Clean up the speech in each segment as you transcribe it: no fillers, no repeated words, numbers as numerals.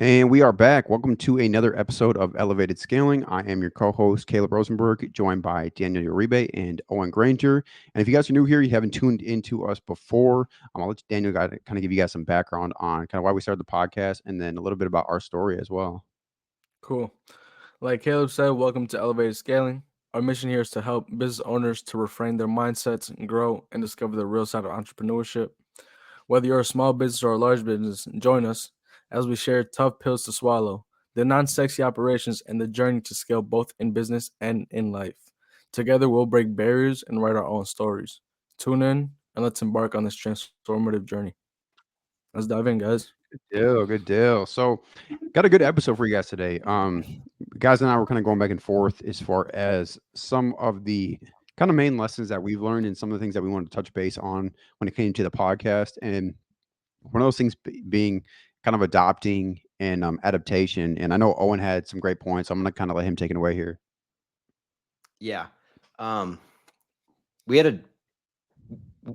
And we are back. Welcome to another episode of Elevated Scaling. I am your co-host, Caleb Rosenberg, joined by Daniel Uribe and Owen Granger. And if you guys are new here, you haven't tuned into us before, I'll let Daniel kind of give you guys some background on kind of why we started the podcast and then a little bit about our story as well. Cool. Like Caleb said, welcome to Elevated Scaling. Our mission here is to help business owners to reframe their mindsets and grow and discover the real side of entrepreneurship. Whether you're a small business or a large business, join us as we share tough pills to swallow, the non sexy operations, and the journey to scale both in business and in life. Together, we'll break barriers and write our own stories. Tune in and let's embark on this transformative journey. Let's dive in, guys. Good deal. So, got a good episode for you guys today. Guys and I were kind of going back and forth as far as some of the kind of main lessons that we've learned and some of the things that we wanted to touch base on when it came to the podcast. And one of those things being kind of adopting and adaptation. And I know Owen had some great points. So I'm going to kind of let him take it away here. Yeah. Um, we had a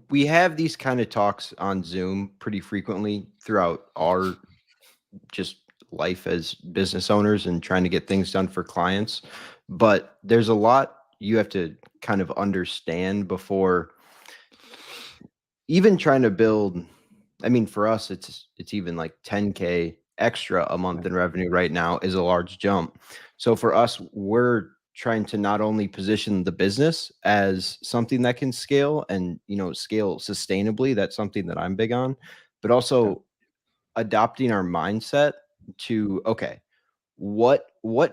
we have these kind of talks on Zoom pretty frequently throughout our just life as business owners and trying to get things done for clients. But there's a lot you have to kind of understand before even trying to build. I mean, for us, it's even like 10K extra a month in revenue right now is a large jump. So for us, we're trying to not only position the business as something that can scale and scale sustainably. That's something that I'm big on, but Okay. also adopting our mindset to okay, what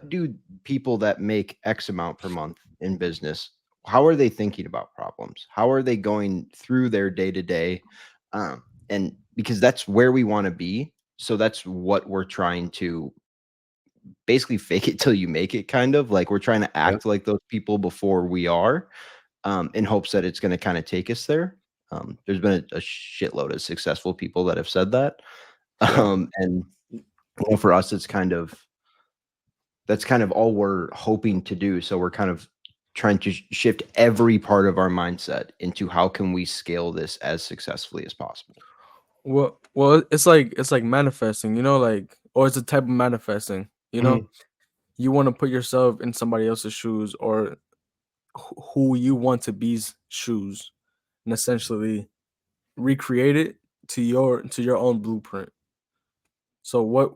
do people that make X amount per month in business, how are they thinking about problems? How are they going through their day to day? And because that's where we want to be. So that's what we're trying to basically fake it till you make it, kind of like we're trying to Yeah. act like those people before we are, in hopes that it's going to kind of take us there. There's been a shitload of successful people that have said that. Yeah. And for us, it's kind of that's kind of all we're hoping to do. So we're kind of trying to shift every part of our mindset into how can we scale this as successfully as possible. Well, it's like manifesting, or it's a type of manifesting. Mhm. You want to put yourself in somebody else's shoes or who you want to be's shoes, and essentially recreate it to your own blueprint. So what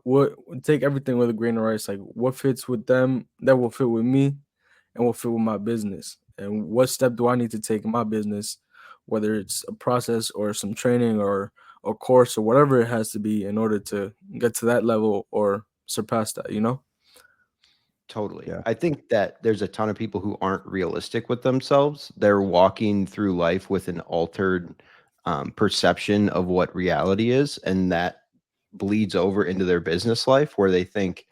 take everything with a grain of rice. Like what fits with them that will fit with me and will fit with my business. And what step do I need to take in my business, whether it's a process or some training or a course or whatever it has to be in order to get to that level or surpass that. Totally. Yeah. I think that there's a ton of people who aren't realistic with themselves. They're walking through life with an altered perception of what reality is, and that bleeds over into their business life where they think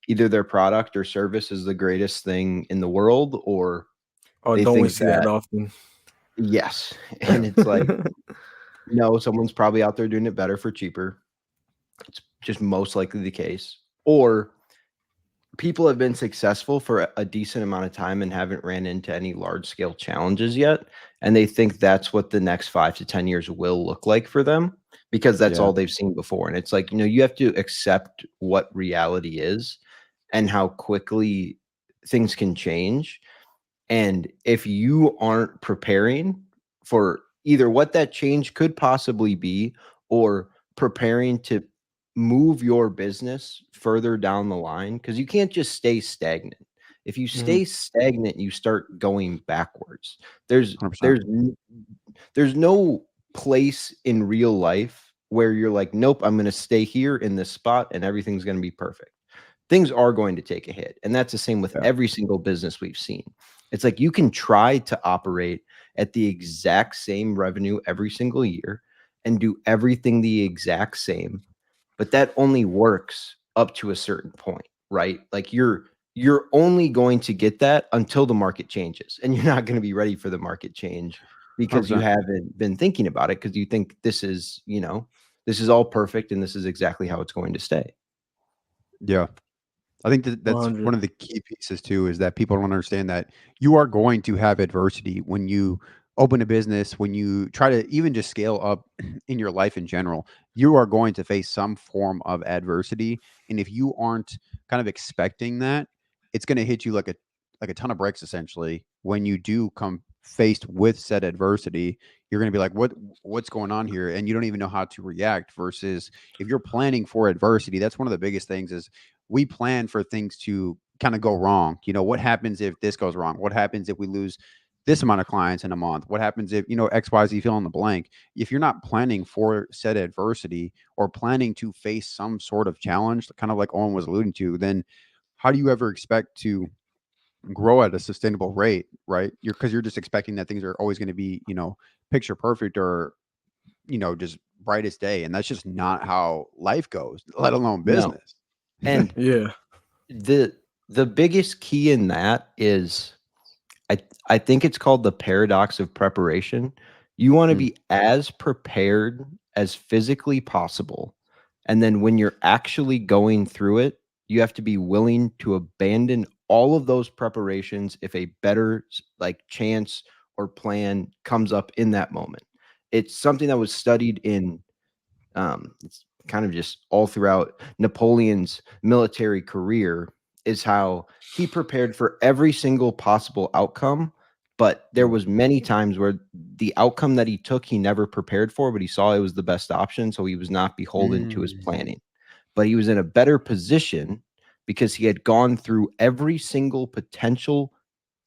either their product or service is the greatest thing in the world, or Oh, they don't we think see that that often? yes, and it's like no, someone's probably out there doing it better for cheaper. It's just most likely the case. Or people have been successful for a decent amount of time and haven't ran into any large scale challenges yet. And they think that's what the next 5 to 10 years will look like for them because that's Yeah. all they've seen before. And it's like, you have to accept what reality is and how quickly things can change. And if you aren't preparing for either what that change could possibly be or preparing to move your business further down the line, because you can't just stay stagnant. If you Mhm. stay stagnant, you start going backwards. There's 100%. there's n- there's no place in real life where you're like, nope, I'm going to stay here in this spot and everything's going to be perfect. Things are going to take a hit. And that's the same with Yeah. every single business we've seen. It's like you can try to operate at the exact same revenue every single year and do everything the exact same, but that only works up to a certain point, right? Like you're only going to get that until the market changes, and you're not going to be ready for the market change because you 100%. haven't been thinking about it because you think this is all perfect and this is exactly how it's going to stay. Yeah. I think that that's one 100. of the key pieces too is that people don't understand that you are going to have adversity when you open a business, when you try to even just scale up in your life in general, you are going to face some form of adversity. And if you aren't kind of expecting that, it's going to hit you like a ton of bricks essentially. When you do come faced with said adversity, you're going to be like, what's going on here? And you don't even know how to react. Versus if you're planning for adversity, that's one of the biggest things is we plan for things to kind of go wrong. What happens if this goes wrong? What happens if we lose this amount of clients in a month? What happens if, XYZ fill in the blank? If you're not planning for said adversity or planning to face some sort of challenge, kind of like Owen was alluding to, then how do you ever expect to grow at a sustainable rate, right? Because you're just expecting that things are always going to be, picture perfect or, just brightest day. And that's just not how life goes, let alone No. business. And Yeah. the biggest key in that is I think it's called the paradox of preparation. You want to Mm. be as prepared as physically possible. And then when you're actually going through it, you have to be willing to abandon all of those preparations if a better like chance or plan comes up in that moment. It's something that was studied in it's kind of just all throughout Napoleon's military career, is how he prepared for every single possible outcome, but there was many times where the outcome that he took he never prepared for, but he saw it was the best option, so he was not beholden to his Mm. planning. But he was in a better position because he had gone through every single potential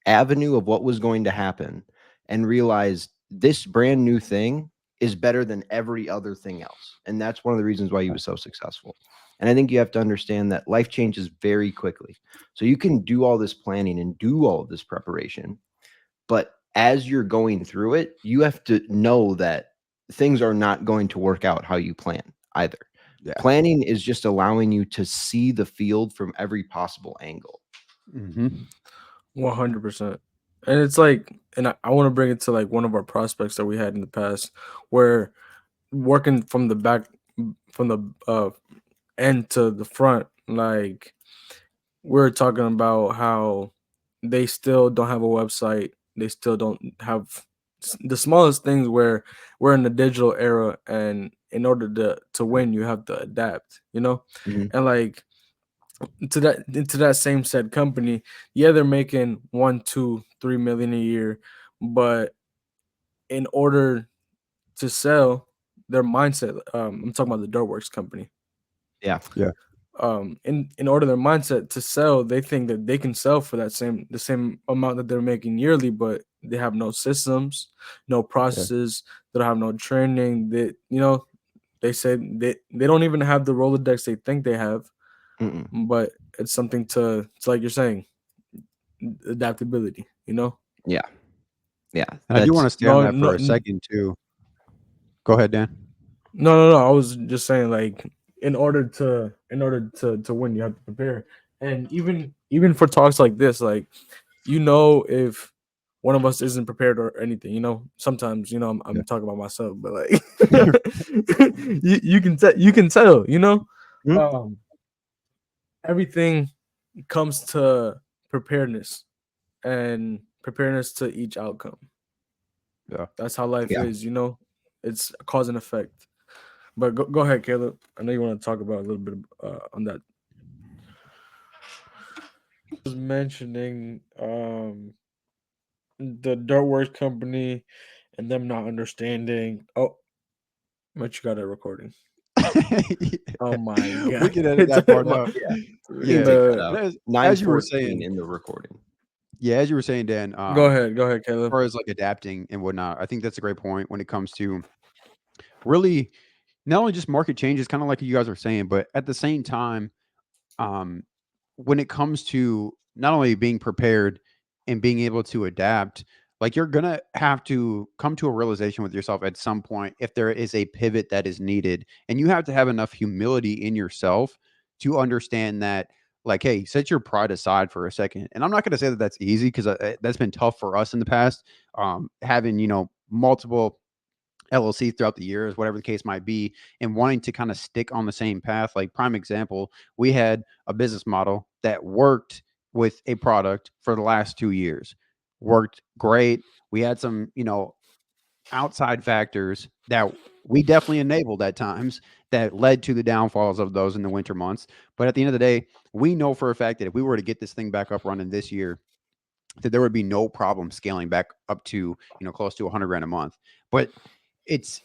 avenue of what was going to happen and realized this brand new thing is better than every other thing else. And that's one of the reasons why he was so successful. And I think you have to understand that life changes very quickly. So you can do all this planning and do all of this preparation, but as you're going through it, you have to know that things are not going to work out how you plan either. Yeah. Planning is just allowing you to see the field from every possible angle. Mm-hmm. 100%. And it's like, and I want to bring it to like one of our prospects that we had in the past, where working from the back, from the end to the front, like we're talking about how they still don't have a website. They still don't have the smallest things, where we're in the digital era, and in order to win, you have to adapt, Mhm. and like into that same said company, yeah, they're making 1, 2, 3 million a year, but in order to sell, their mindset, I'm talking about the Dirtworks company. Yeah. Yeah. In order their mindset to sell, they think that they can sell for the same amount that they're making yearly, but they have no systems, no processes, they don't have no training. They say they don't even have the Rolodex they think they have, Mm-mm. but it's something to like you're saying, adaptability, Yeah. Yeah. And I do want to stay on No, that for no, a second too. Go ahead, Dan. no. I was just saying, like, in order to win, you have to prepare. And even for talks like this, like, if one of us isn't prepared or anything, sometimes, Yeah. I'm talking about myself, but like, you can tell, Mhm. um, everything comes to preparedness, and preparedness to each outcome. Yeah. That's how life Yeah. is, it's a cause and effect. But go ahead, Caleb. I know you want to talk about a little bit on that. I was mentioning the Dirtworks company and them not understanding. Oh, but you got it recording. Oh my We god. can edit It's that part my, out. Yeah. We can Yeah. take that the out. But as you were 9:14 saying, in the recording. as you were saying, Dan, Go ahead, as Caleb. far as like adapting and whatnot, I think that's a great point when it comes to really not only just market changes, kind of like you guys are saying, but at the same time, um, when it comes to not only being prepared and being able to adapt, like you're gonna have to come to a realization with yourself at some point if there is a pivot that is needed, and you have to have enough humility in yourself to understand that, like, hey, set your pride aside for a second. And I'm not going to say that that's easy, because that's been tough for us in the past, having multiple LLC throughout the years, whatever the case might be, and wanting to kind of stick on the same path. Like, prime example, we had a business model that worked with a product for the last 2 years, worked great. We had some, outside factors that we definitely enabled at times that led to the downfalls of those in the winter months. But at the end of the day, we know for a fact that if we were to get this thing back up running this year, that there would be no problem scaling back up to, close to 100 grand a month. But it's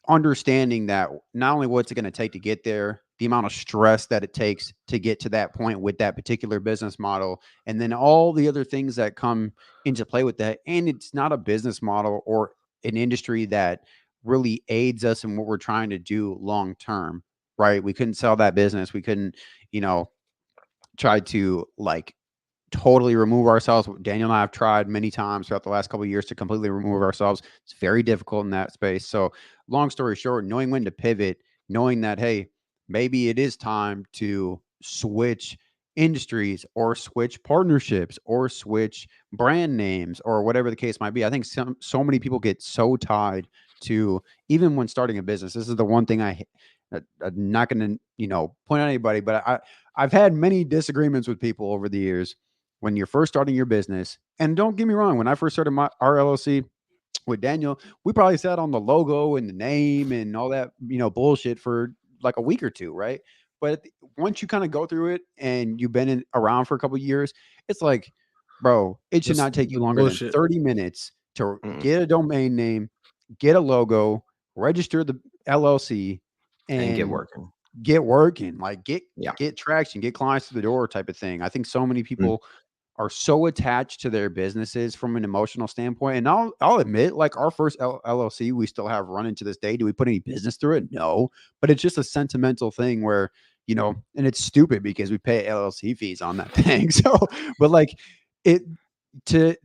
understanding that not only what's it going to take to get there, the amount of stress that it takes to get to that point with that particular business model, and then all the other things that come into play with that. And it's not a business model or an industry that really aids us in what we're trying to do long term, right? We couldn't sell that business. We couldn't, try to like totally remove ourselves. Daniel and I have tried many times throughout the last couple of years to completely remove ourselves. It's very difficult in that space. So, long story short, knowing when to pivot, knowing that, hey, maybe it is time to switch industries or switch partnerships or switch brand names or whatever the case might be. I think so many people get so tied to, even when starting a business. This is the one thing I'm not going to, point at anybody, but I've had many disagreements with people over the years when you're first starting your business. And don't get me wrong, when I first started our LLC with Daniel, we probably sat on the logo and the name and all that, bullshit for like a week or two, right? But once you kind of go through it and you've been around for a couple of years, it's like, bro, it should Just not take you longer than bullshit. 30 minutes to Mm. get a domain name, get a logo, register the LLC, And get and working. get working, like Yeah. get traction, get clients to the door type of thing. I think so many people are so attached to their businesses from an emotional standpoint. And I'll admit, like our first LLC, we still have running to this day. Do we put any business through it? No, but it's just a sentimental thing where, and it's stupid because we pay LLC fees on that thing. So, but like it to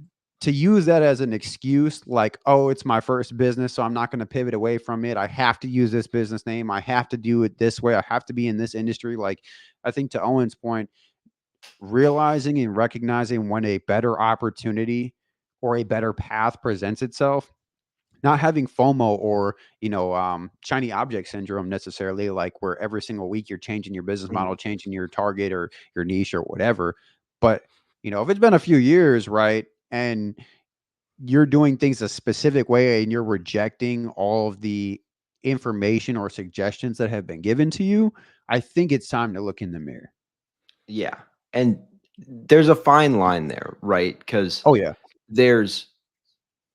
use that as an excuse, like, oh, it's my first business, so I'm not going to pivot away from it. I have to use this business name. I have to do it this way. I have to be in this industry. Like, I think to Owen's point, realizing and recognizing when a better opportunity or a better path presents itself, not having FOMO or, shiny object syndrome necessarily, like where every single week you're changing your business model, changing your target or your niche or whatever. But, if it's been a few years, right, and you're doing things a specific way and you're rejecting all of the information or suggestions that have been given to you, I think it's time to look in the mirror. Yeah. And there's a fine line there, right? Because Oh yeah. there's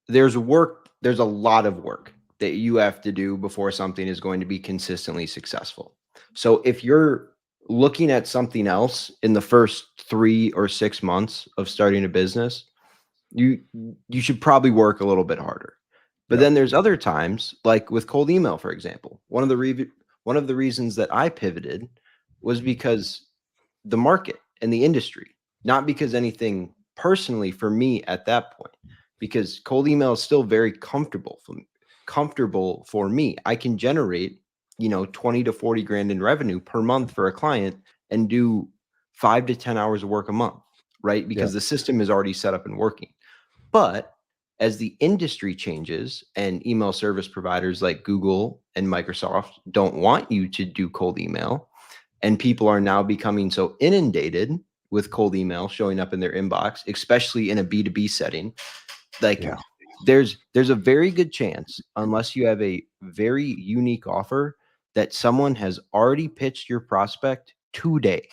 work, there's a lot of work that you have to do before something is going to be consistently successful. So if you're looking at something else in the first 3 or 6 months of starting a business, you should probably work a little bit harder. But Yep. then there's other times, like with cold email, for example. One of the reasons that I pivoted was because the market and the industry, not because anything personally for me at that point, because cold email is still very comfortable for me. I can generate, 20 to 40 grand in revenue per month for a client and do 5 to 10 hours of work a month, right? Because the system is already set up and working. But as the industry changes and email service providers like Google and Microsoft don't want you to do cold email, and people are now becoming so inundated with cold email showing up in their inbox, especially in a B2B setting, like Yeah. there's a very good chance, unless you have a very unique offer, that someone has already pitched your prospect today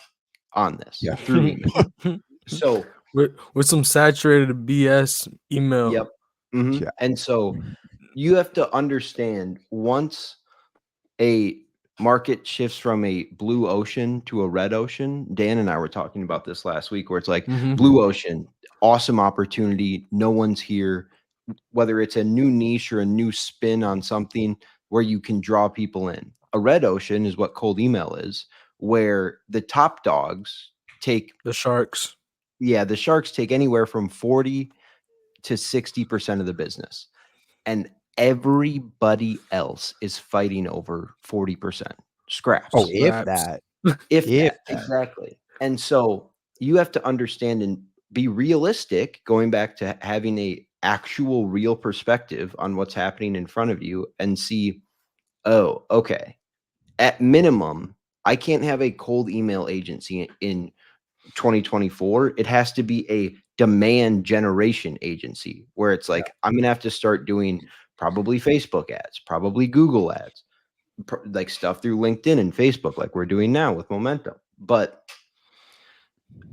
on this Yeah. through email. So with some saturated BS email. yep. Yeah. And so you have to understand, once a market shifts from a blue ocean to a red ocean, Dan and I were talking about this last week, where it's like blue ocean, awesome opportunity. No one's here, whether it's a new niche or a new spin on something where you can draw people in. A red ocean is what cold email is, where the top dogs take The sharks. Yeah, the sharks take anywhere from 40 to 60% of the business. And everybody else is fighting over 40% scraps. Oh, if Scraps. that. If If that, that. exactly. And so you have to understand and be realistic, going back to having a actual real perspective on what's happening in front of you, and see, oh, okay, at minimum, I can't have a cold email agency in 2024. It has to be a demand generation agency, where it's like, I'm going to have to start doing probably Facebook ads, probably Google ads, like stuff through LinkedIn and Facebook, like we're doing now with Momentum. But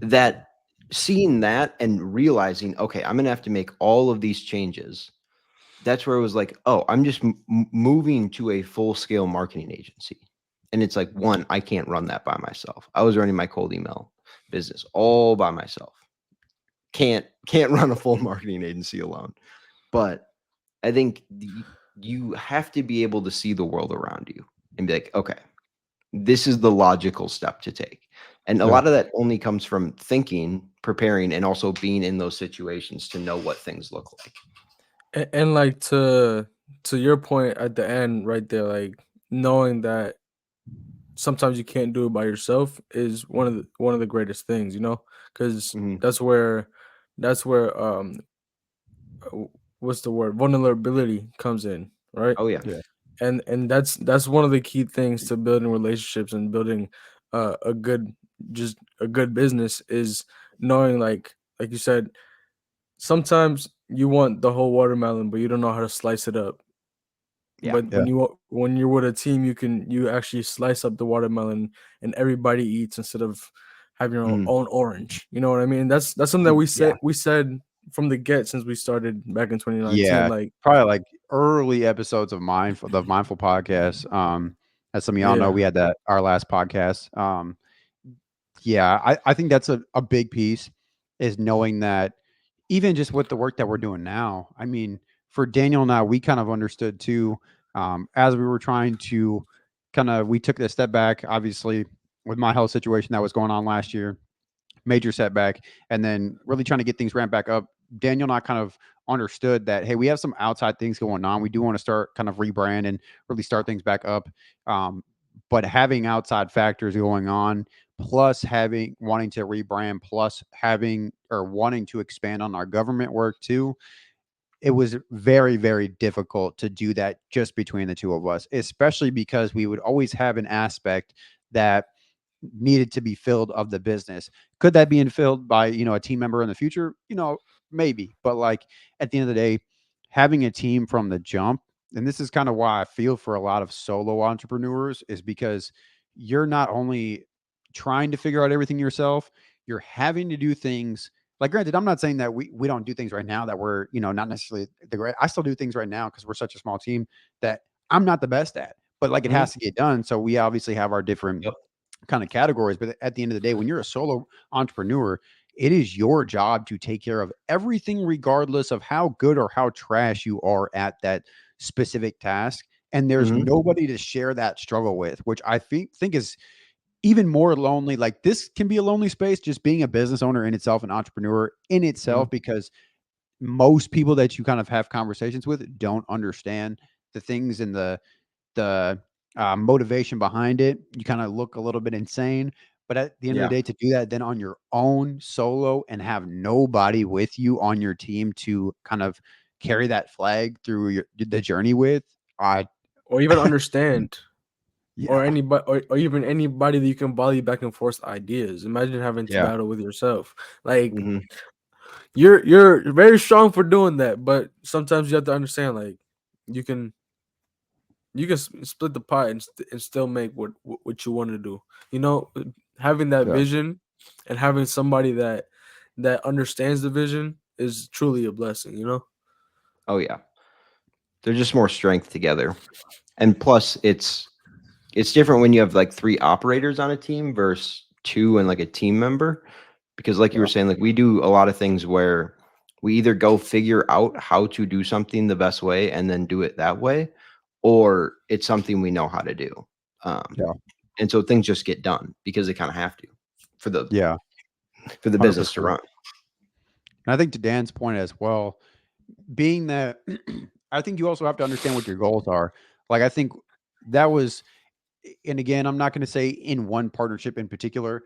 that seeing that and realizing, okay, I'm gonna have to make all of these changes. That's where it was like, oh, I'm just moving to a full scale marketing agency. And it's like, one, I can't run that by myself. I was running my cold email business all by myself. Can't run a full marketing agency alone. But I think you have to be able to see the world around you and be like, okay, this is the logical step to take. And a Yeah. lot of that only comes from thinking, preparing, and also being in those situations to know what things look like. And like to your point at the end right there, like knowing that sometimes you can't do it by yourself is one of the greatest things, you know, because Mhm. that's where what's the word, vulnerability comes in, right? Oh yeah. Yeah. And that's one of the key things to building relationships and building a good, just a good business, is knowing, like you said, sometimes you want the whole watermelon but you don't know how to slice it up. Yeah. But Yeah. when you're with a team, you actually slice up the watermelon and everybody eats instead of having your Mhm. own orange. You know what I mean? That's something that Yeah. we said from the get since we started back in 2019. Yeah. Like, Probably like early episodes of the Mindful podcast. As some of y'all know, yeah, we had that our last podcast. Yeah, I think that's a big piece, is knowing that even just with the work that we're doing now, I mean, for Daniel and I, we kind of understood too, as we were trying to we took a step back, obviously, with my health situation that was going on last year, major setback, and then really trying to get things ramped back up. Daniel and I kind of understood that, hey, we have some outside things going on. We do want to start kind of rebrand and really start things back up. But having outside factors going on, plus having wanting to rebrand, plus having or wanting to expand on our government work too, it was very, very difficult to do that just between the two of us, especially because we would always have an aspect that needed to be filled of the business. Could that be filled by, a team member in the future? Maybe. But like at the end of the day, having a team from the jump, and this is kind of why I feel for a lot of solo entrepreneurs, is because you're not only trying to figure out everything yourself, you're having to do things like, granted, I'm not saying that we don't do things right now that we're, not necessarily the great. I still do things right now because we're such a small team that I'm not the best at, but like it Mhm. has to get done. So we obviously have our different Yep. kind of categories. But at the end of the day, when you're a solo entrepreneur, it is your job to take care of everything, regardless of how good or how trash you are at that specific task. And there's Mhm. nobody to share that struggle with, which I think is even more lonely. Like, this can be a lonely space, just being a business owner in itself, an entrepreneur in Mhm. itself, because most people that you kind of have conversations with don't understand the things and the motivation behind it. You kind of look a little bit insane. But at the end of the Yeah. day, to do that then on your own solo and have nobody with you on your team to kind of carry that flag through the journey with, I or even understand, yeah, or anybody, or even anybody that you can volley back and forth ideas. Imagine having to yeah, battle with yourself. Like, Mhm. you're very strong for doing that, but sometimes you have to understand, like, you can split the pie and still make what you want to do. You know, having that yeah, vision and having somebody that understands the vision is truly a blessing. You know. Oh yeah. There's just more strength together. And plus it's different when you have like 3 operators on a team versus 2 and like a team member, because like you were yeah, saying, like we do a lot of things where we either go figure out how to do something the best way and then do it that way, or it's something we know how to do. Um, yeah, and so things just get done because they kind of have to for the yeah, business to 100%. run. And I think to Dan's point as well, being that I think you also have to understand what your goals are. Like, I think that was, and again, I'm not going to say in one partnership in particular.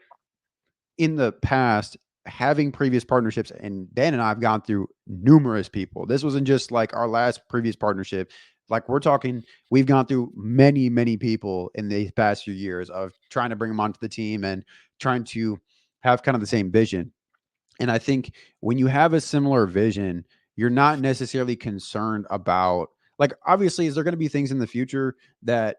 In the past, having previous partnerships, and Dan and I have gone through numerous people. This wasn't just like our last previous partnership. Like, we're talking, we've gone through many, many people in these past few years of trying to bring them onto the team and trying to have kind of the same vision. And I think when you have a similar vision, you're not necessarily concerned about like obviously is there going to be things in the future that,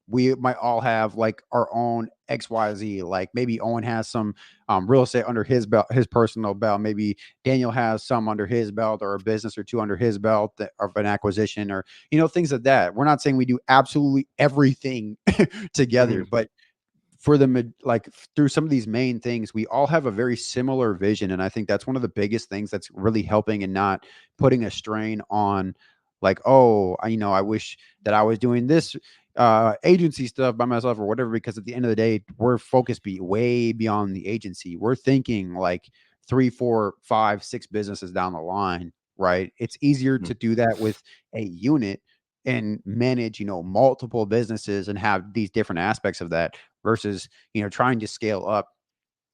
we might all have like our own XYZ. Like maybe Owen has some real estate under his belt, his personal belt. Maybe Daniel has some under his belt, or a business or two under his belt of an acquisition, or things like that. We're not saying we do absolutely everything together, Mhm. but for the like through some of these main things, we all have a very similar vision, and I think that's one of the biggest things that's really helping and not putting a strain on, like, oh, I wish that I was doing this agency stuff by myself or whatever, because at the end of the day, we're focused way beyond the agency. We're thinking like 3, 4, 5, 6 businesses down the line, right? It's easier Mhm. to do that with a unit and manage multiple businesses and have these different aspects of that versus trying to scale up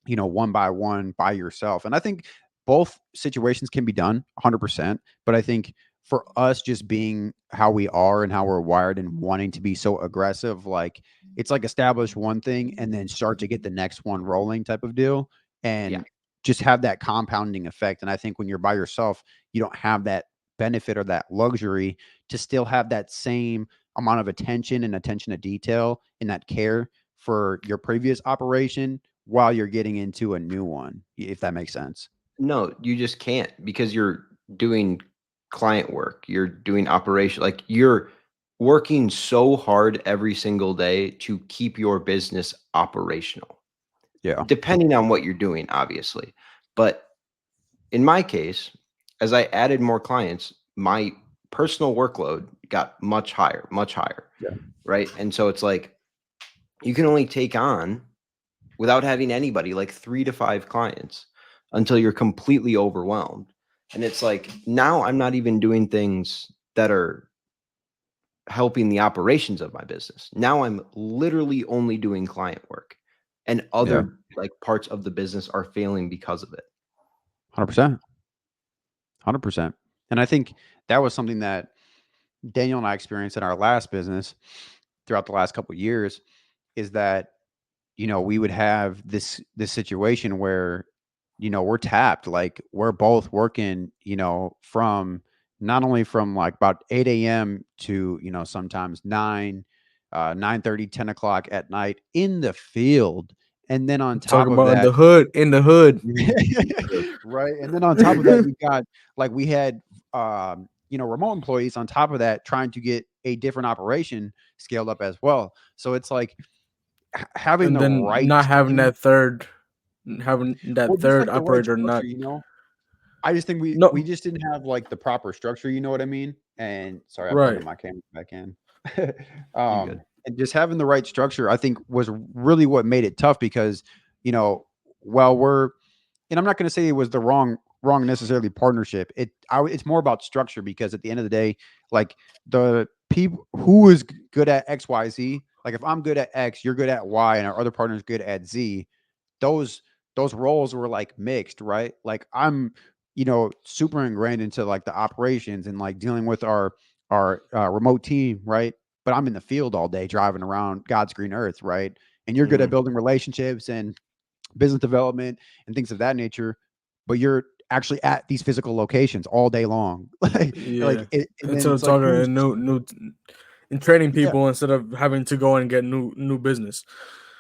one by one by yourself. And I think both situations can be done 100%, but I think for us just being how we are and how we're wired and wanting to be so aggressive, like it's like establish one thing and then start to get the next one rolling type of deal, Yeah. and just have that compounding effect. And I think when you're by yourself, you don't have that benefit or that luxury to still have that same amount of attention to detail and that care for your previous operation while you're getting into a new one, if that makes sense. No, you just can't, because you're doing client work. You're doing operation. Like, you're working so hard every single day to keep your business operational, Yeah. depending on what you're doing, obviously. But in my case, as I added more clients, my personal workload got much higher, Yeah. right? And so it's like you can only take on, without having anybody, like 3 to 5 clients until you're completely overwhelmed. And it's like, now I'm not even doing things that are helping the operations of my business. Now I'm literally only doing client work, and Yeah. other like parts of the business are failing because of it. 100%. 100%. And I think that was something that Daniel and I experienced in our last business throughout the last couple of years, is that we would have this situation where we're tapped, like we're both working from not only from like about 8 a.m. to sometimes 9 9:30, 10 o'clock at night in the field, and then on Talk top of about that, in the hood. right, and then on top of that, you got like we had remote employees on top of that trying to get a different operation scaled up as well. So it's like having And the then right not schedule. having that Well, just third like the right operator not. structure. I just think we No, just didn't have like the proper structure, you know what I mean? And sorry, I'm right. plugging my camera back in. You good? And just having the right structure, I think, was really what made it tough because, you know, while we're, and I'm not going to say it was the wrong necessarily partnership. It's more about structure, because at the end of the day, like the people who is good at X, Y, Z, like if I'm good at X, you're good at Y, and our other partner's good at Z, those those roles were like mixed, right? Like I'm, super ingrained into like the operations and like dealing with our remote team, right? But I'm in the field all day driving around God's green earth, right? And you're good at Mhm. building relationships and business development and things of that nature, but you're actually at these physical locations all day long. Yeah. And then Instead of it's like talking who's to and training yeah. people instead of having to go and get new business.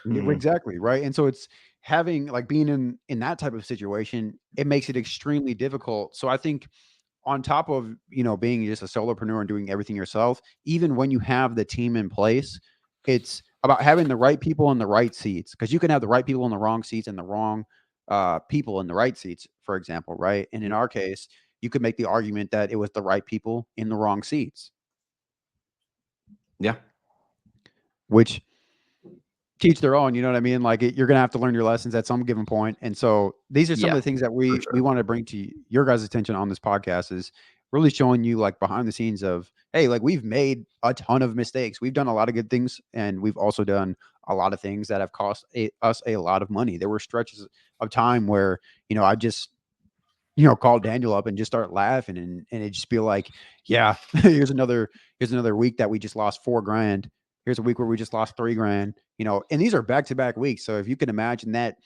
Yeah, Mhm. exactly, right? And so it's having like being in that type of situation, it makes it extremely difficult. So I think on top of, being just a solopreneur and doing everything yourself, even when you have the team in place, it's about having the right people in the right seats, because you can have the right people in the wrong seats and the wrong people in the right seats, for example, right? And in Mhm. our case, you could make the argument that it was the right people in the wrong seats, Yeah. which teach their own, you know what I mean? Like you're gonna have to learn your lessons at some given point. And so these are some of Yeah, the things that for we sure. want to bring to your guys' attention on this podcast, is really showing you like behind the scenes of, hey, like we've made a ton of mistakes. We've done a lot of good things, and we've also done a lot of things that have cost us a lot of money. There were stretches of time where, I just call Daniel up and just start laughing, and it just be like, yeah, here's another week that we just lost 4 grand. Here's a week where we just lost 3 grand, and these are back to back weeks. So if you can imagine that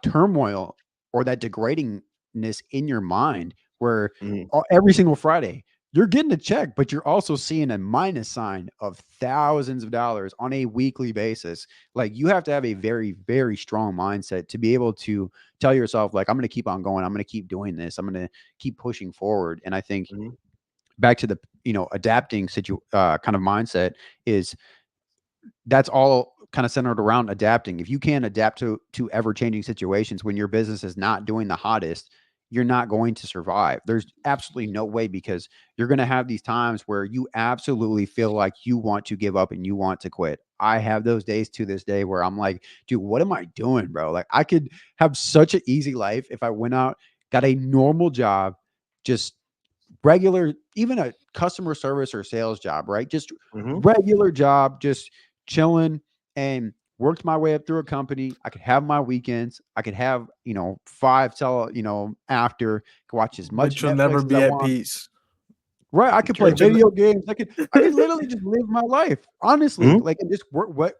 turmoil or that degradingness in your mind, where Mhm. every single Friday you're getting a check, but you're also seeing a minus sign of thousands of dollars on a weekly basis. Like you have to have a very, very strong mindset to be able to tell yourself, like, I'm going to keep on going. I'm going to keep doing this. I'm going to keep pushing forward. And I think Mhm. back to the, adapting kind of mindset is that's all kind of centered around adapting. If you can't adapt to ever changing situations when your business is not doing the hottest, you're not going to survive. There's absolutely no way, because you're going to have these times where you absolutely feel like you want to give up and you want to quit. I have those days to this day where I'm like, dude, what am I doing, bro? Like I could have such an easy life if I went out, got a normal job, just regular, even a customer service or sales job, right? Just Mhm. regular job, just chilling, and worked my way up through a company. I could have my weekends. I could have, five till, after, could watch as much But you'll never Netflix as be I at want. peace. Right. I could play But you'll, video games. I could literally just live my life. Honestly. Mhm. Like and just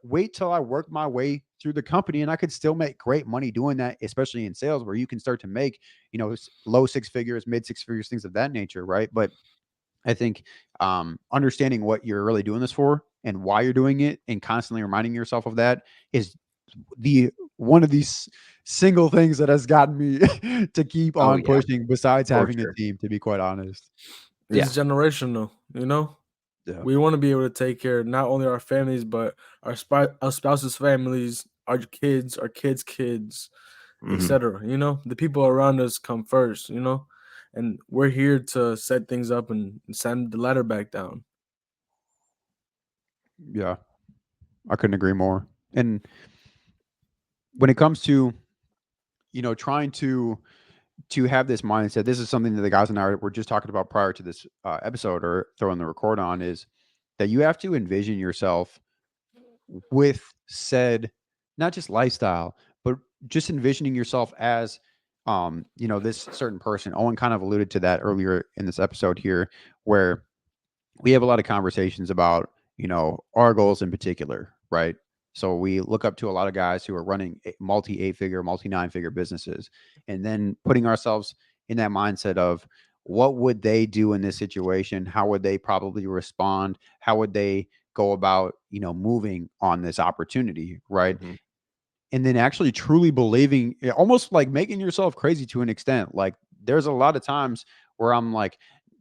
wait till I work my way through the company, and I could still make great money doing that, especially in sales where you can start to make, low six figures, mid six figures, things of that nature. Right. But I think understanding what you're really doing this for and why you're doing it, and constantly reminding yourself of that, is the one of these single things that has gotten me to keep Oh on yeah, pushing. Besides for having a sure. team, to be quite honest. Yeah. it's generational, you know? Yeah. We want to be able to take care of not only our families, but our spouses' families, our kids' kids, Mhm. etc. You know, the people around us come first. You know, and we're here to set things up and send the ladder back down. Yeah. I couldn't agree more. And when it comes to, trying to have this mindset, this is something that the guys and I were just talking about prior to this episode, or throwing the record on, is that you have to envision yourself with said, not just lifestyle, but just envisioning yourself as, this certain person. Owen kind of alluded to that earlier in this episode here, where we have a lot of conversations about, our goals in particular, right? So we look up to a lot of guys who are running multi eight figure, multi nine figure businesses, and then putting ourselves in that mindset of what would they do in this situation? How would they probably respond? How would they go about, moving on this opportunity, right? Mhm. And then actually truly believing, almost like making yourself crazy to an extent. Like there's a lot of times where I'm like,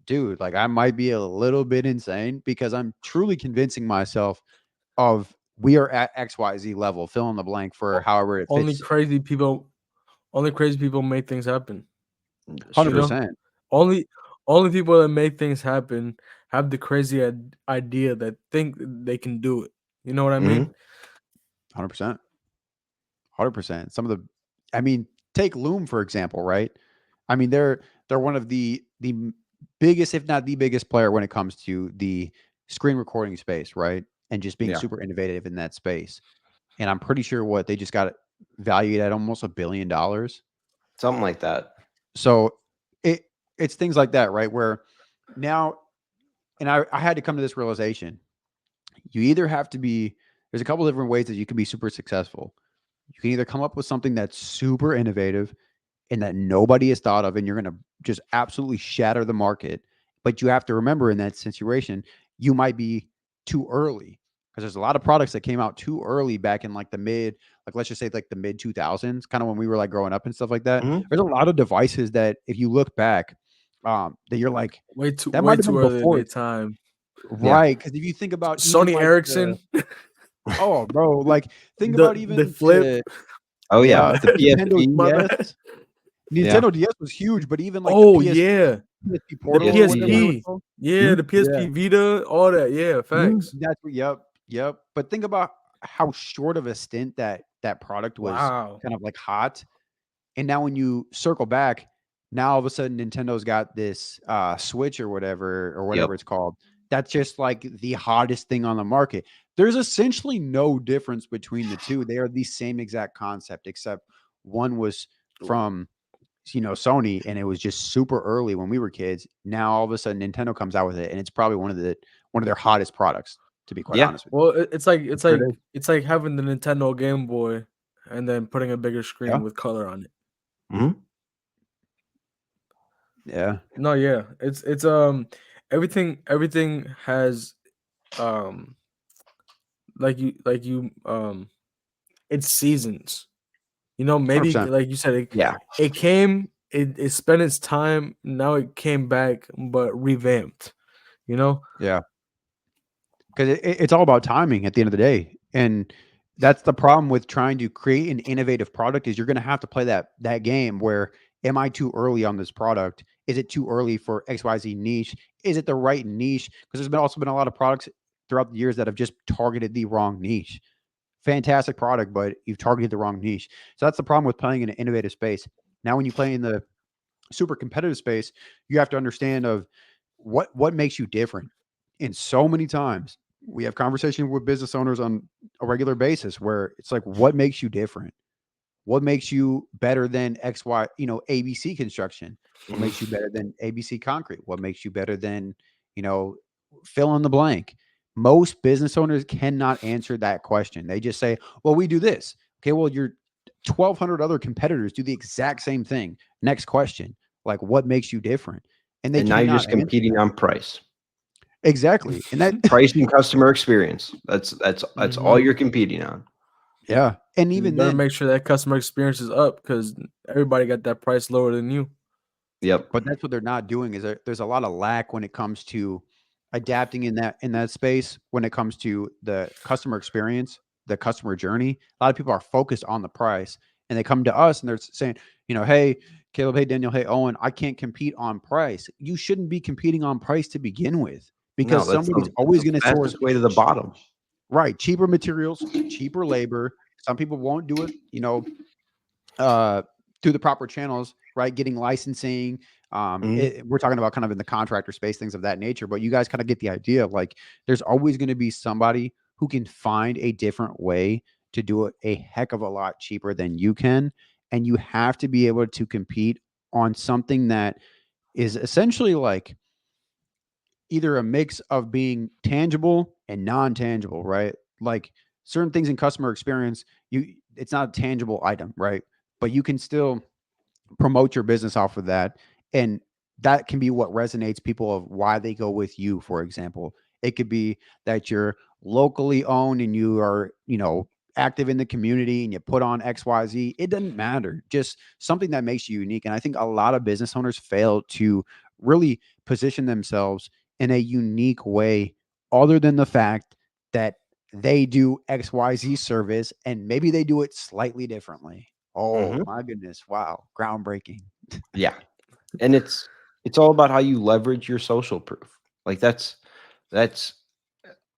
dude, like I might be a little bit insane, because I'm truly convincing myself of we are at XYZ level, fill in the blank for O- however it Only fits. crazy people, only crazy people make things happen. You know, 100%. only only people that make things happen have the crazy idea that think they can do it. You know what I mean? Mhm. 100%. 100%. Some of the, I mean, take Loom for example, right? I mean, they're one of the biggest, if not the biggest player when it comes to the screen recording space, right? And just being Yeah. super innovative in that space. And I'm pretty sure what they just got valued at almost $1 billion. Something like that. So it it's things like that, right? Where now, and I had to come to this realization. You either have to be, there's a couple different ways that you can be super successful. You can either come up with something that's super innovative and that nobody has thought of, and you're going to just absolutely shatter the market. But you have to remember, in that situation, you might be too early, because there's a lot of products that came out too early back in like the mid, like let's just say like the mid 2000s, kind of when we were like growing up and stuff like that. Mhm. There's a lot of devices that if you look back, that you're like, that Way might have been too early in before their its time. Yeah. right. Because if you think about even Sony like the, Ericsson, oh, bro, like think about the even flip. Oh yeah, the Nintendo PSP. My DS. bad. Yeah. Nintendo DS was huge, but even like the Oh yeah, PSP the Portal or whatever it PSP. was PSP. called. Yeah, Mhm. the Yeah. PSP Vita, all that. Yeah, Mhm. facts. That's what, yep, yep. But think about how short of a stint that product was Wow. kind of like hot. And now when you circle back, now all of a sudden Nintendo's got this Switch or Yep. whatever it's called. That's just like the hottest thing on the market. There's essentially no difference between the two. They are the same exact concept, except one was from, Sony, and it was just super early when we were kids. Now all of a sudden Nintendo comes out with it, and it's probably one of their hottest products, to be quite Yeah. honest with Well, it's like it's you. Sure like it is. it's like having the Nintendo Game Boy and then putting a bigger Yeah. screen with color on it. Mhm. Yeah. No, yeah, it's everything has um like you it's seasons. You know, maybe 100%. like you said, Yeah. it came, it spent its time, now it came back, but revamped. You know, Yeah. Because it's all about timing at the end of the day, and that's the problem with trying to create an innovative product is you're going to have to play that game where am I too early on this product? Is it too early for XYZ niche? Is it the right niche? Because there's been a lot of products throughout the years that have just targeted the wrong niche. Fantastic product, but you've targeted the wrong niche. So that's the problem with playing in an innovative space. Now, when you play in the super competitive space, you have to understand of what makes you different. And so many times we have conversation with business owners on a regular basis where it's like, what makes you different? What makes you better than XY, ABC construction? What makes you better than ABC concrete? What makes you better than, you know, fill in the blank? Most business owners cannot answer that question. They just say, well, we do this. Okay, well, your 1,200 other competitors do the exact same thing. Next question. Like, what makes you different? And they And now you're cannot just answer competing that. on price. Exactly. And that, Price and customer experience. That's all hmm you're competing on. yeah. And you even better then, make sure that customer experience is up because everybody got that price lower than you. Yep. but that's what they're not doing is there's a lot of lack when it comes to adapting in that space when it comes to the customer experience, the customer journey. A lot of people are focused on the price and they come to us and they're saying, hey, Caleb, hey, Daniel, hey, Owen, I can't compete on price. You shouldn't be competing on price to begin with No, because that's somebody's that's always the going to source fastest way to the bottom. right cheaper materials, cheaper labor. Some people won't do it, uh, through the proper channels, right? Getting licensing. Mhm. We're talking about kind of in the contractor space, things of that nature. But you guys kind of get the idea. Like, there's always going to be somebody who can find a different way to do it a heck of a lot cheaper than you can, and you have to be able to compete on something that is essentially like either a mix of being tangible and non-tangible, right? Like certain things in customer experience, it's not a tangible item, right? But you can still promote your business off of that. And that can be what resonates people of why they go with you, for example. It could be that you're locally owned and you are, active in the community and you put on XYZ. It doesn't matter. Just something that makes you unique. And I think a lot of business owners fail to really position themselves in a unique way, other than the fact that they do XYZ service and maybe they do it slightly differently. Oh Mhm. my goodness. Wow. Groundbreaking. Yeah. And it's all about how you leverage your social proof. Like that's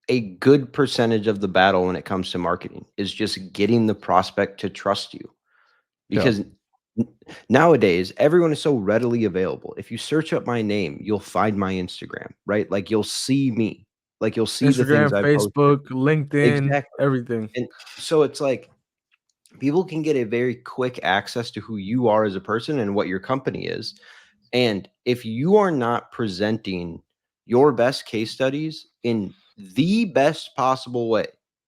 a good percentage of the battle when it comes to marketing is just getting the prospect to trust you. Yeah. Because n- nowadays everyone is so readily available. If you search up my name, you'll find my Instagram, right? Like you'll see me. Like you'll see the things Instagram, I posted. Facebook, LinkedIn, Exactly. everything. And so it's like people can get a very quick access to who you are as a person and what your company is. And if you are not presenting your best case studies in the best possible way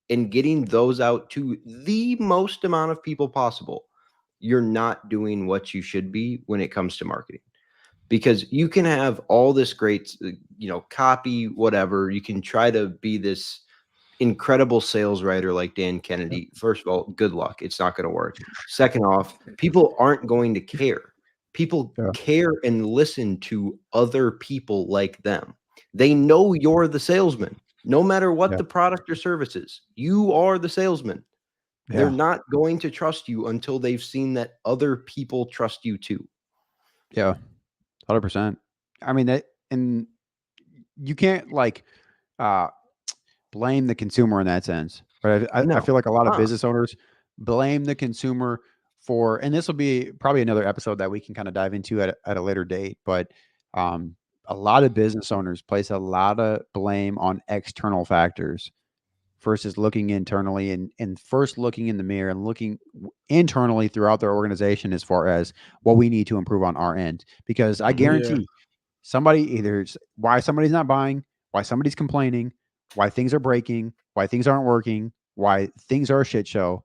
and getting those out to the most amount of people possible, you're not doing what you should be when it comes to marketing. Because you can have all this great, copy, whatever. You can try to be this incredible sales writer like Dan Kennedy. First of all, good luck. It's not going to work. Second off, people aren't going to care. People Yeah. care and listen to other people like them. They know you're the salesman. No matter what Yeah. the product or service is, you are the salesman. They're Yeah. not going to trust you until they've seen that other people trust you too. Yeah. 100%. I mean, and you can't like, uh, blame the consumer in that sense, right? I No. feel like a lot of Uh, business owners blame the consumer for, and this will be probably another episode that we can kind of dive into at a later date, but a lot of business owners place a lot of blame on external factors versus looking internally and first looking in the mirror and looking internally throughout their organization as far as what we need to improve on our end. Because I mhm. Yeah. guarantee somebody either why somebody's not buying, why somebody's complaining, why things are breaking, why things aren't working, why things are a shit show,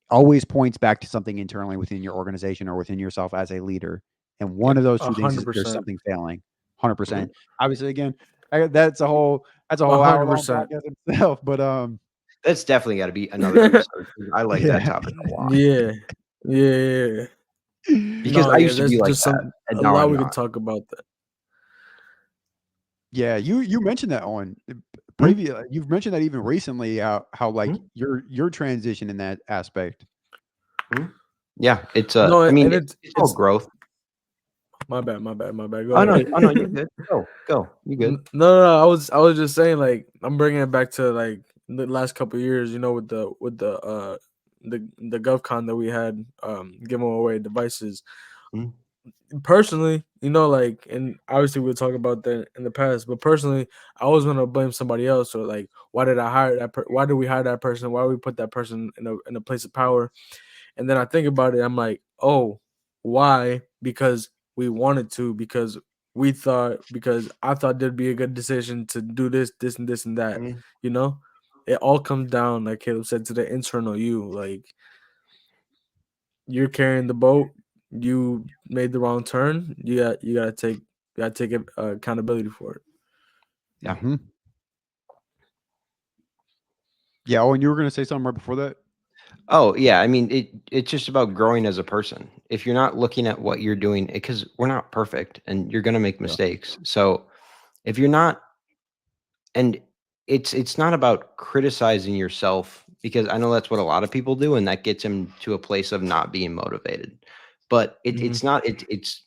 always points back to something internally within your organization or within yourself as a leader. And one of those A two things hundred is there's percent. something failing. 100%. Obviously, again, that's a whole hour long 100%. podcast itself. But That's definitely got to be another episode. I like that yeah, topic a lot Yeah. Yeah. because No, I yeah, used to there's be like just that, and a now lot I'm we could not. talk about that. yeah. You mentioned that on Hmm? previous. You've mentioned that even recently. How like Hmm? your transition in that aspect. Hmm? Yeah, it's No, I mean, and it's all growth. my bad. Go Oh no, ahead. you're good. Go, you good. No, I was just saying, like, I'm bringing it back to like the last couple of years, with the GovCon that we had, giving away devices. Mhm. Personally, like, and obviously we'll talk about that in the past, but personally, I always want to blame somebody else, or like, why did I hire that? Why did we hire that person? Why did we put that person in a place of power? And then I think about it, I'm like, oh, why? Because we wanted to, because I thought there'd be a good decision to do this, this, and this and that. Mhm. It all comes down, like Caleb said, to the internal you. Like, you're carrying the boat, you made the wrong turn. You gotta take accountability for it. Yeah. Mhm. Yeah. Oh, and you were gonna say something right before that. Oh yeah, I mean it's just about growing as a person. If you're not looking at what you're doing, because we're not perfect and you're gonna make Yeah. mistakes. So if you're not, and it's not about criticizing yourself, because I know that's what a lot of people do, and that gets them to a place of not being motivated. But it's not, it's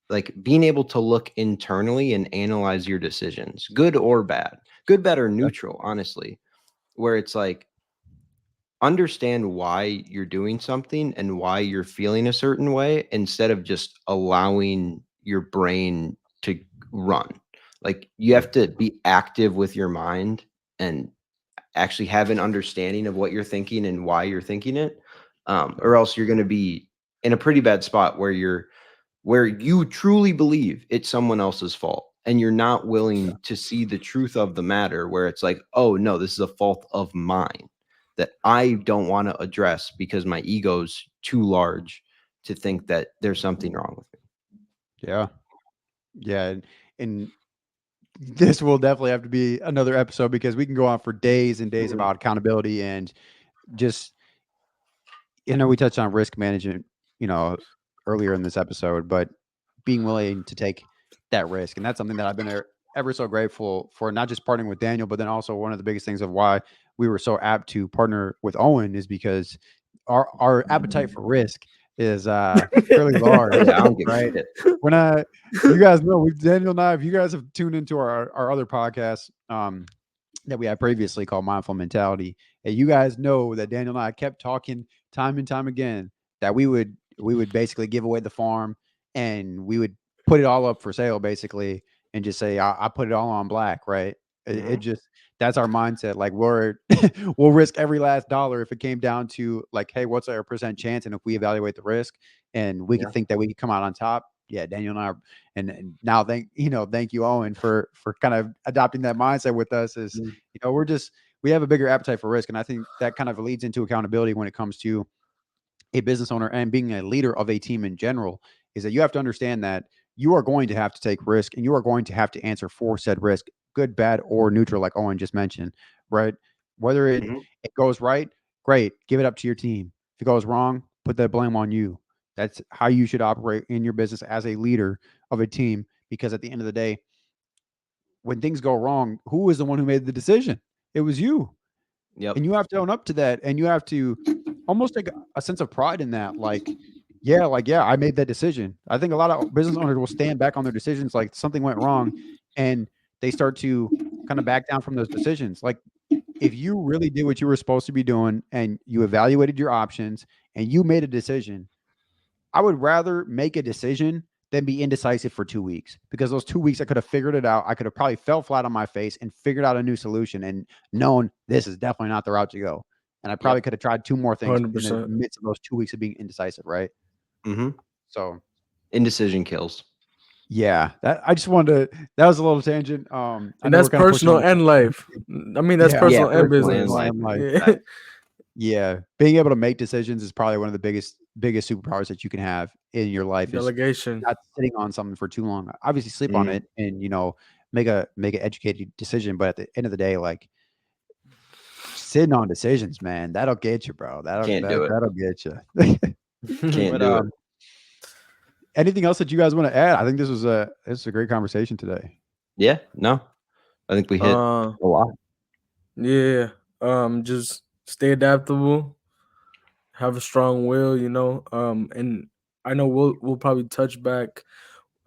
like being able to look internally and analyze your decisions, good or bad, good, bad, or neutral, honestly, where it's like, understand why you're doing something and why you're feeling a certain way instead of just allowing your brain to run. Like, you have to be active with your mind and actually have an understanding of what you're thinking and why you're thinking it, or else you're going to be in a pretty bad spot where you truly believe it's someone else's fault and you're not willing to see the truth of the matter, where it's like, oh no, this is a fault of mine that I don't want to address because my ego's too large to think that there's something wrong with me. Yeah. Yeah. And this will definitely have to be another episode because we can go on for days and days about accountability and just, we touched on risk management, earlier in this episode, but being willing to take that risk. And that's something that I've been ever so grateful for, not just partnering with Daniel, but then also one of the biggest things of why we were so apt to partner with Owen is because our appetite for risk is fairly large, Yeah, I don't give a right? shit. When you guys know, Daniel and I, if you guys have tuned into our other podcast that we had previously called Mindful Mentality, and you guys know that Daniel and I kept talking time and time again that we would basically give away the farm and we would put it all up for sale basically and just say I put it all on black, right? It just, that's our mindset. Like, we'll risk every last dollar if it came down to like, hey, what's our percent chance? And if we evaluate the risk and we could think that we could come out on top, yeah, Daniel and I are, and now thank you, Owen, for kind of adopting that mindset with us. Is we have a bigger appetite for risk, and I think that kind of leads into accountability when it comes to a business owner and being a leader of a team in general. Is that you have to understand that you are going to have to take risk and you are going to have to answer for said risk, good, bad, or neutral, like Owen just mentioned, right? Whether it goes right, great, give it up to your team. If it goes wrong, put that blame on you. That's how you should operate in your business as a leader of a team, because at the end of the day, when things go wrong, who is the one who made the decision? It was you. Yep. And you have to own up to that. And you have to almost take a sense of pride in that. Like, yeah, I made that decision. I think a lot of business owners will stand back on their decisions, like something went wrong, and they start to kind of back down from those decisions. Like, if you really did what you were supposed to be doing and you evaluated your options and you made a decision, I would rather make a decision than be indecisive for 2 weeks, because those 2 weeks I could have figured it out. I could have probably fell flat on my face and figured out a new solution and known this is definitely not the route to go. And I probably Yep. could have tried 2 more things in the 100%. midst of those 2 weeks of being indecisive, right? So, Indecision kills. yeah, that was a little tangent. I And know that's we're kind of pushing personal on. and life. I mean, that's Yeah, Yeah, personal and personal and business. life. and like, Yeah. yeah, being able to make decisions is probably one of the biggest biggest superpowers that you can have in your life is Delegation. not sitting on something for too long. Obviously, sleep on it and make an educated decision. But at the end of the day, like sitting on decisions, man, that'll get you, bro. Can't do it. That'll get you. Can't But do it. anything else that you guys want to add? I think this was a great conversation today. Yeah, no, I think we hit a lot. Yeah. Just stay adaptable, have a strong will, and I know we'll probably touch back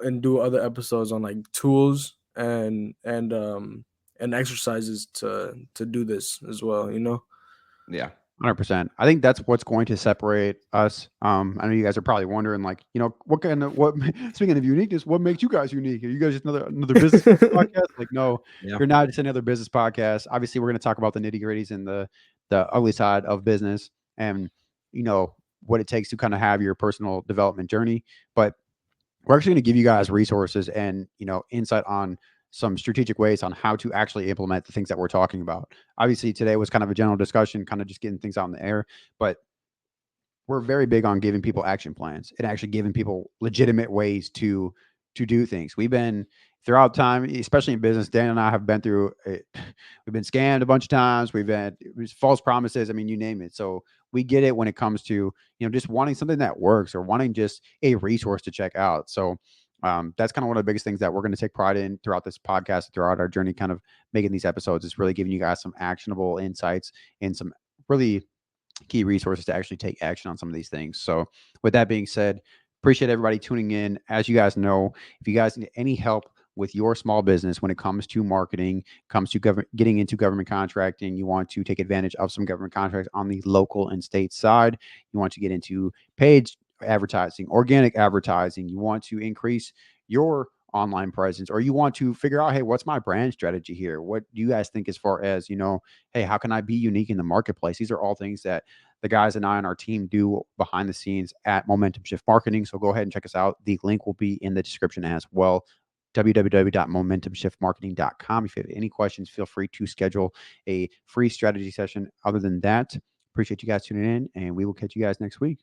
and do other episodes on like tools and exercises to do this as well, Yeah. 100%. I think that's what's going to separate us. I know you guys are probably wondering, like, what speaking of uniqueness, what makes you guys unique? Are you guys just another business podcast? Like, no, Yeah. you're not just another business podcast. Obviously, we're going to talk about the nitty gritties and the ugly side of business, and what it takes to kind of have your personal development journey. But we're actually going to give you guys resources and insight on some strategic ways on how to actually implement the things that we're talking about. Obviously, today was kind of a general discussion, kind of just getting things out in the air, but we're very big on giving people action plans and actually giving people legitimate ways to do things. We've been throughout time, especially in business. Dan and I have been through it. We've been scammed a bunch of times. We've had false promises. I mean, you name it. So we get it when it comes to just wanting something that works or wanting just a resource to check out. So that's kind of one of the biggest things that we're going to take pride in throughout this podcast, throughout our journey, kind of making these episodes, is really giving you guys some actionable insights and some really key resources to actually take action on some of these things. So with that being said, appreciate everybody tuning in. As you guys know, if you guys need any help with your small business when it comes to marketing, comes to getting into government contracting, you want to take advantage of some government contracts on the local and state side, you want to get into paid advertising, organic advertising, you want to increase your online presence, or you want to figure out, hey, what's my brand strategy here? What do you guys think as far as, hey, how can I be unique in the marketplace? These are all things that the guys and I and our team do behind the scenes at Momentum Shift Marketing. So go ahead and check us out. The link will be in the description as well. www.momentumshiftmarketing.com. If you have any questions, feel free to schedule a free strategy session. Other than that, appreciate you guys tuning in, and we will catch you guys next week.